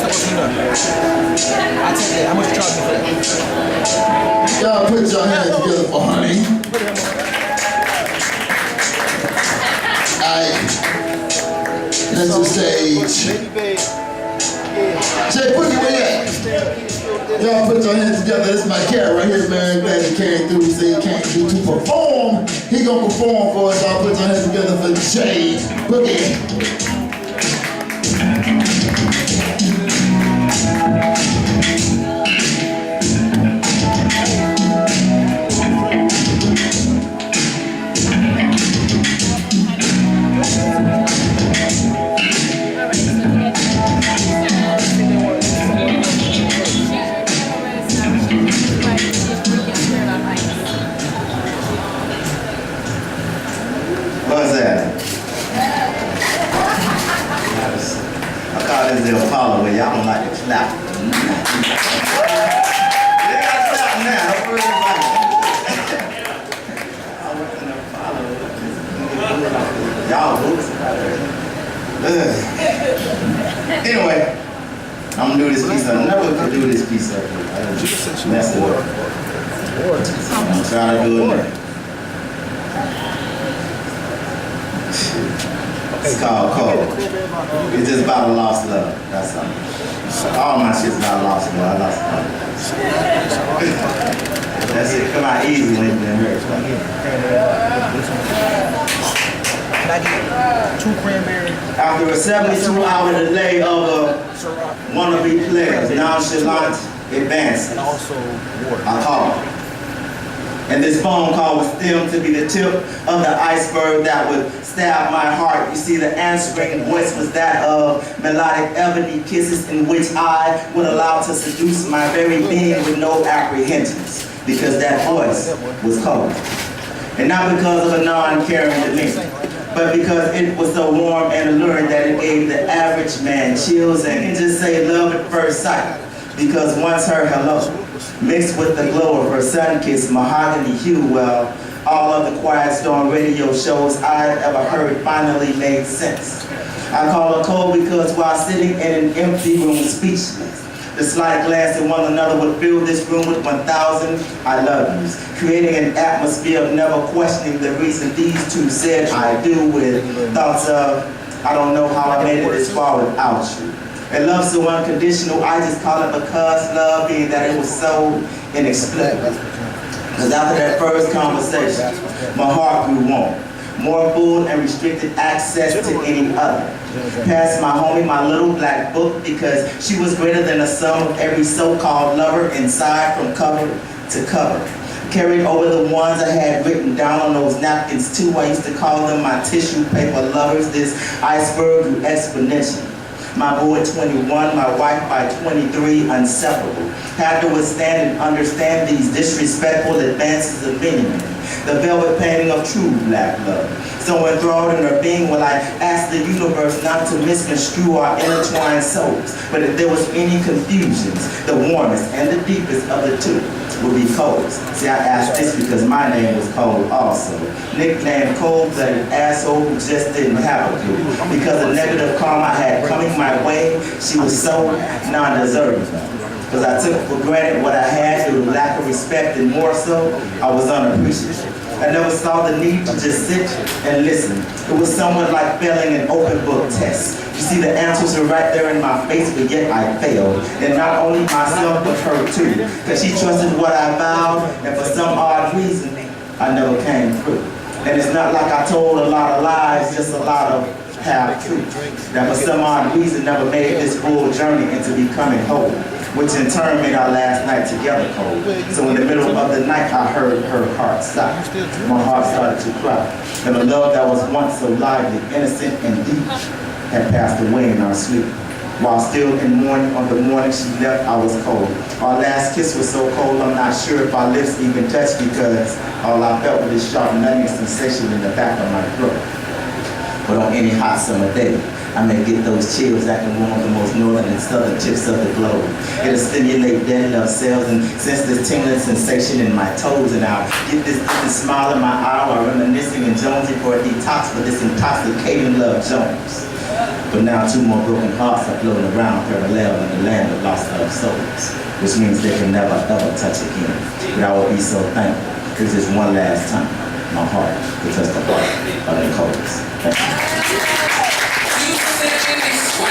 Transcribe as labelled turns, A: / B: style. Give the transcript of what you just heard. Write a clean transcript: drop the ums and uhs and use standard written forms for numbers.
A: what's the number? I take that. How much you charge me for that?
B: Y'all put your hands together for honey. Alright. Let's just stage. Say, Boogie, where you at? Y'all put your hands together. This is my cat right here, man. Glad he came through. He said he came through to perform. He gonna perform for us. Y'all put your hands together for Jay Boogie.
C: What's that? I call this the Apollo where y'all don't like to clap. They got to clap now. Don't worry about it. Y'all boots. Anyway, I'm gonna do this piece. I never could do this piece up. I just messed it up. I'm trying to do it now. It's called Cold. It's just about a lost love. That's something. All my shit's about lost love. I lost love. That shit come out easy when it hurts.
A: Can I get 2 cranberry?
C: After a 72-hour delay of a wannabe players, nonchalant advancing.
A: And also water.
C: I called. And this phone call was still to be the tip of the iceberg that would stab my heart. You see, the answering voice was that of melodic ebony kisses in which I would allow to seduce my very being with no apprehensions, because that voice was cold. And not because of a non-caring demeanor, but because it was so warm and alluring that it gave the average man chills and can just say love at first sight. Because once her hello, mixed with the glow of her sun-kissed mahogany hue, well, all of the Quiet Storm radio shows I'd ever heard finally made sense. I call her cold because while sitting in an empty room speechless, the slight glance at one another would fill this room with 1,000 I love yous, creating an atmosphere of never questioning the reason these two said I do with thoughts of, I don't know how I made it this far without you. And love so unconditional, I just call it because love, being that it was so inexplicable. Because after that first conversation, my heart grew warm, more full and restricted access to any other. Past my homie, my little black book, because she was greater than the sum of every so-called lover inside from cover to cover. Carried over the ones I had written down on those napkins too. I used to call them my tissue paper lovers. This iceberg grew exponentially. My boy 21, my wife by 23, inseparable. Had to withstand and understand these disrespectful advances of meaning. The velvet painting of true black love. So enthralled in her being, will I ask the universe not to misconstrue our intertwined souls. But if there was any confusions, the warmest and the deepest of the two would be Cold. See, I asked this because my name was Cold also. Nicknamed Cold-blooded asshole who just didn't have a clue. Because the negative karma I had coming my way, she was so non-deserving. Because I took for granted what I had through lack of respect, and more so, I was unappreciative. I never saw the need to just sit and listen. It was somewhat like failing an open book test. You see, the answers are right there in my face, but yet I failed. And not only myself, but her too. Because she trusted what I vowed, and for some odd reason, I never came through. And it's not like I told a lot of lies, just a lot of half-truths. That for some odd reason never made this full journey into becoming whole, which in turn made our last night together cold. So in the middle of the night, I heard her heart stop. My heart started to cry. And the love that was once so lively, innocent, and deep had passed away in our sleep. While still in mourning, on the morning she left, I was cold. Our last kiss was so cold, I'm not sure if our lips even touched, because all I felt was this sharp numbing sensation in the back of my throat. But on any hot summer day, I may get those chills that can warm the most northern and southern tips of the globe. It'll stimulate dead love cells and sense this tingling sensation in my toes, and I'll get this smile in my eye while reminiscing and jonesing for a detox for this intoxicating love Jones. But now 2 more broken hearts are floating around parallel in the land of lost love souls, which means they can never ever touch again. But I will be so thankful, because it's one last time my heart to touch the heart of the coldest. Thank you.